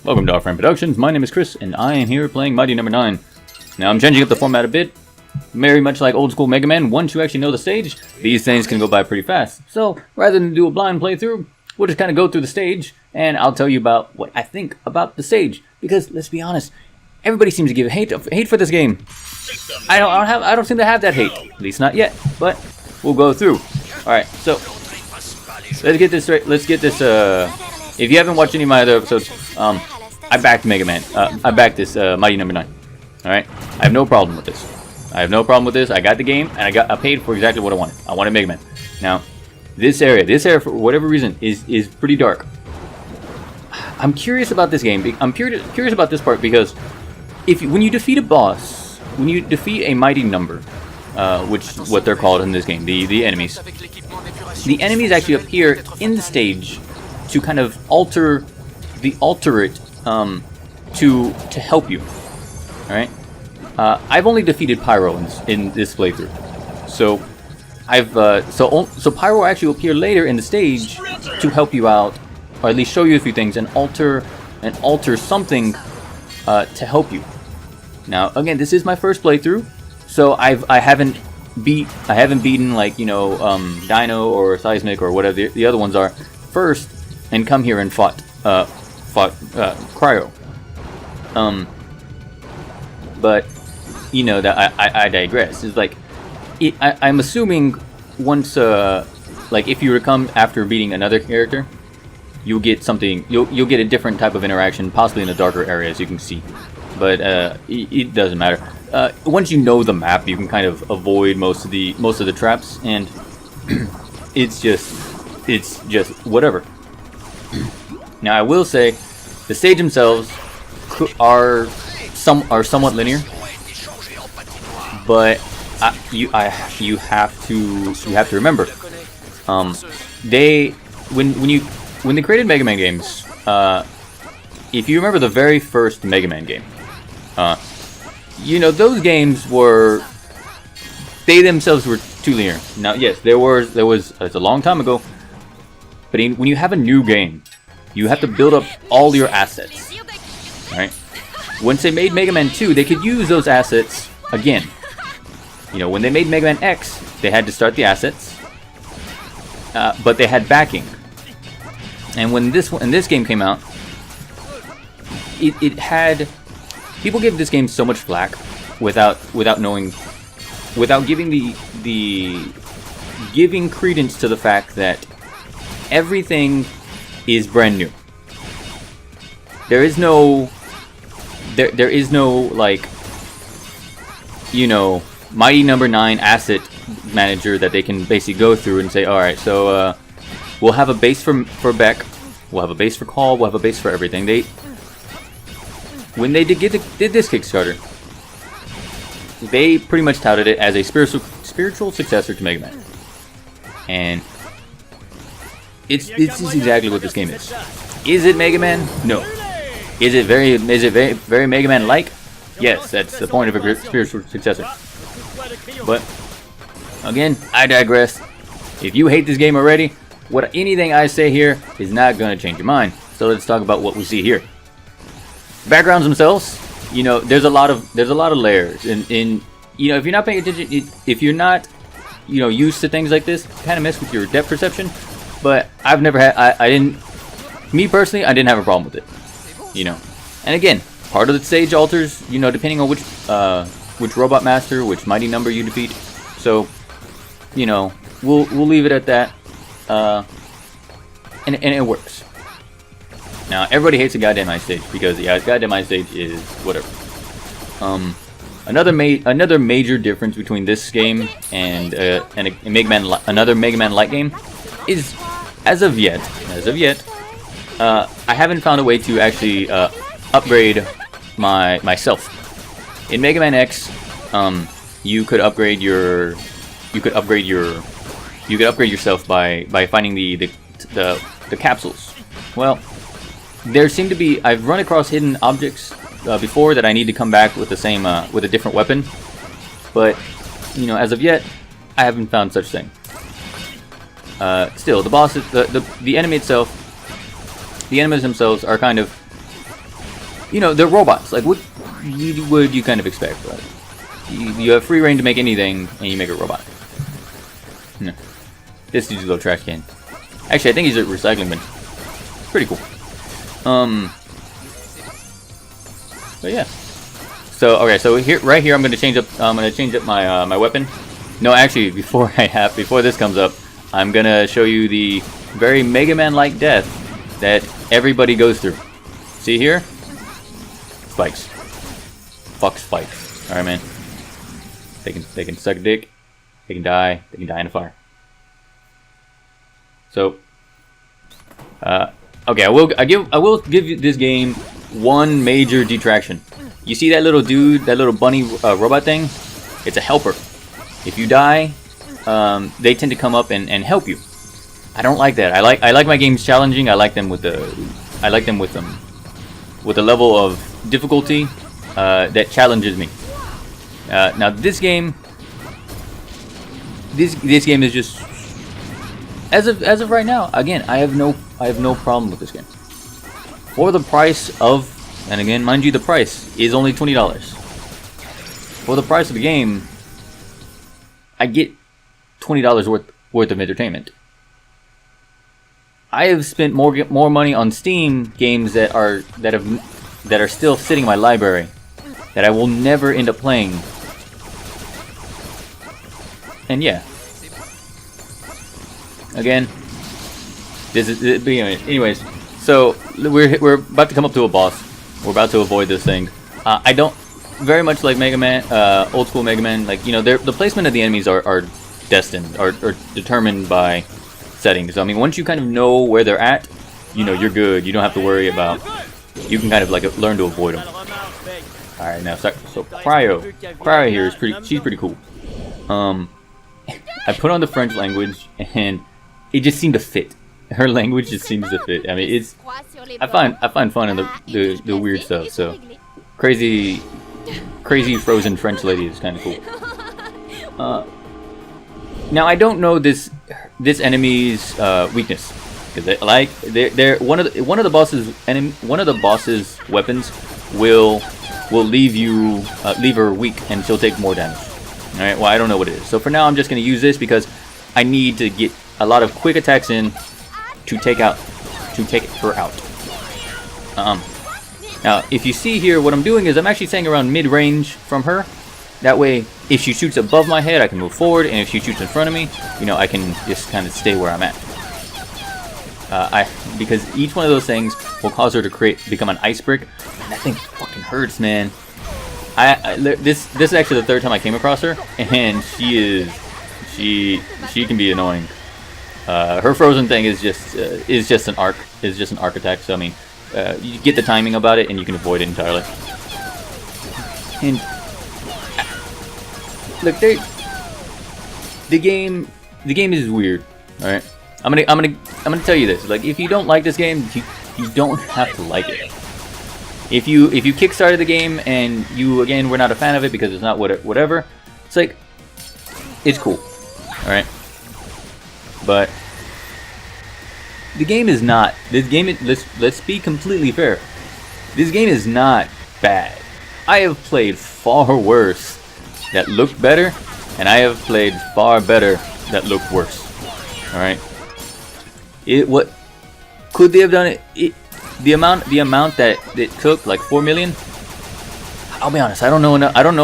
Welcome to Our Friend Productions. My name is Chris, and I am here playing Mighty Number 9. Now, I'm changing up the format a bit. Very much like old school Mega Man, once you actually know the stage, these things can go by pretty fast. So, rather than do a blind playthrough, we'll just kind of go through the stage, and I'll tell you about what I think about the stage. Because, let's be honest, everybody seems to give hate for this game. I don't seem to have that hate, at least not yet. But we'll go through. All right, so let's get this straight. Let's get this. If you haven't watched any of my other episodes, I backed Mega Man. I backed this Mighty Number 9. All right, I have no problem with this. I have no problem with this. I got the game, and I paid for exactly what I wanted. I wanted Mega Man. Now, this area for whatever reason is pretty dark. I'm curious about this game. I'm curious about this part because when you defeat a boss, when you defeat a mighty number, which is what they're called in this game, the enemies actually appear in the stage to kind of alter it to help you. All right. I've only defeated Pyro in this playthrough, so so Pyro actually will appear later in the stage to help you out, or at least show you a few things and alter something to help you. Now, again, this is my first playthrough, so I haven't beaten like Dino or Seismic or whatever the other ones are first, and come here and fought Cryo. But that I digress. It's like I'm assuming once like if you were to come after beating another character, you'll get something. You'll get a different type of interaction, possibly in the darker areas. You can see, but it doesn't matter. Once you know the map, you can kind of avoid most of the traps, and it's just whatever. Now, I will say, the stage themselves are somewhat linear, but you have to remember, when they created Mega Man games, if you remember the very first Mega Man game, those games they themselves were too linear. Now, yes, there was it's a long time ago, but when you have a new game, you have to build up all your assets. Right? Once they made Mega Man 2, they could use those assets again. When they made Mega Man X, they had to start the assets, but they had backing. And when this game came out, it had people gave this game so much flack without giving giving credence to the fact that everything is brand new. There is no like Mighty Number 9 asset manager that they can basically go through and say, all right, so we'll have a base for Beck, we'll have a base for Call, we'll have a base for everything. When they did this Kickstarter, they pretty much touted it as a spiritual successor to Mega Man, and it's exactly what this game is. Is it Mega Man? No. Is it very Mega Man like? Yes, that's the point of a spiritual successor. But again, I digress. If you hate this game already, anything I say here is not going to change your mind. So let's talk about what we see here. Backgrounds themselves, there's a lot of layers, and if you're not paying attention, if you're not used to things like this, kind of mess with your depth perception. But I've never had me personally, I didn't have a problem with it. And again, part of the stage alters, depending on which robot master, which mighty number you defeat. So, we'll leave it at that. And it works. Now, everybody hates a goddamn ice stage because a goddamn ice stage is whatever. Another major difference between this game and another Mega Man like game is, as of yet, I haven't found a way to actually upgrade myself. In Mega Man X, you could upgrade yourself by finding the capsules. Well, there seem to be, I've run across hidden objects before that I need to come back with the same with a different weapon, but as of yet, I haven't found such thing. Still, the boss, the enemy itself, the enemies themselves are kind of you know, they're robots. Like, what would you kind of expect? Right? You have free reign to make anything, and you make a robot. No. This dude's a little trash can. Actually, I think he's a recycling bin. Pretty cool. But yeah. So okay, so here, right here, I'm gonna change up. My my weapon. No, actually, before this comes up, I'm gonna show you the very Mega Man-like death that everybody goes through. See here? Spikes. Fuck spikes. All right, man. They can suck a dick. They can die. They can die in a fire. So, okay, I will give you this game one major detraction. You see that little dude, that little bunny robot thing? It's a helper. If you die, they tend to come up and help you. I don't like that. I like my games challenging. I like them with a level of difficulty that challenges me. Now this game is just as of right now. Again, I have no problem with this game. For the price of, and again, mind you, the price is only $20. For the price of the game, I get $20 worth of entertainment. I have spent more money on Steam games that are still sitting in my library that I will never end up playing. And yeah. Again, this is anyways. So we're about to come up to a boss. We're about to avoid this thing. I don't very much like Mega Man, old school Mega Man. Like, you know, the placement of the enemies are destined, are determined by settings. So I mean, once you kind of know where they're at, you know, you're good. You don't have to worry about. You can kind of like learn to avoid them. All right, now so Cryo here is she's pretty cool. I put on the French language and it just seemed to fit. Her language just seems to fit. I mean, I find fun in the weird stuff. So crazy frozen French lady is kind of cool. Now I don't know this enemy's weakness, because they're one of the boss's weapons will leave her weak and she'll take more damage. All right. Well, I don't know what it is. So for now, I'm just going to use this because I need to get a lot of quick attacks in to take her out. Now, if you see here, what I'm doing is I'm actually staying around mid-range from her. That way, if she shoots above my head, I can move forward, and if she shoots in front of me, you know, I can just kind of stay where I'm at. Because each one of those things will cause her to become an ice brick, and that thing fucking hurts, man. This is actually the third time I came across her, and she can be annoying. Her frozen thing is just an arc attack. So I mean, you get the timing about it, and you can avoid it entirely. And look, the game is weird. All right, I'm gonna tell you this. Like, if you don't like this game, you don't have to like it. If you kickstarted the game and you again were not a fan of it because it's not whatever, it's like, it's cool. All right. But the game is not. This game. Let's be completely fair. This game is not bad. I have played far worse that looked better, and I have played far better that looked worse. All right. What could they have done? The amount that it took, like 4 million. I'll be honest. I don't know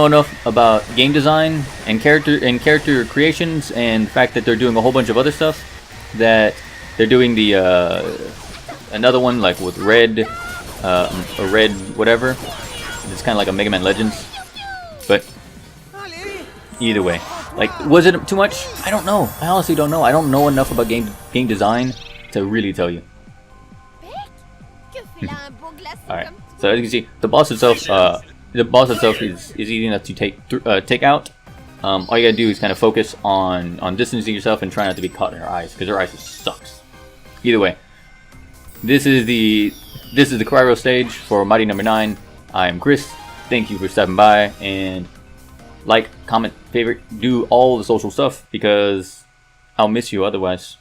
enough about game design and character creations, and the fact that they're doing a whole bunch of other stuff. That they're doing the another one like with red, or red whatever. It's kind of like a Mega Man Legends, but either way, like, was it too much? I don't know. I honestly don't know. I don't know enough about game design to really tell you. Alright, so as you can see, the boss itself is easy enough to take out. All you gotta do is kind of focus on distancing yourself and try not to be caught in her eyes, because her eyes just sucks. Either way, this is the Cryo stage for Mighty Number 9. I am Chris. Thank you for stopping by, and like, comment, favorite, do all the social stuff, because I'll miss you otherwise.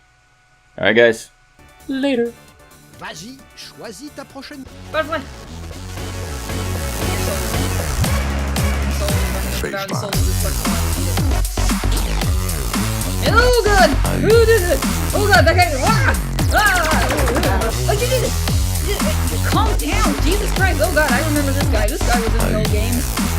Alright guys, later. Vas-y, choisis ta prochaine. Pas vrai. trace line. Oh god! Who did it? Oh god, that guy! Oh, you did it! Calm down! Jesus Christ! Oh god, I remember this guy. This guy was in the old games.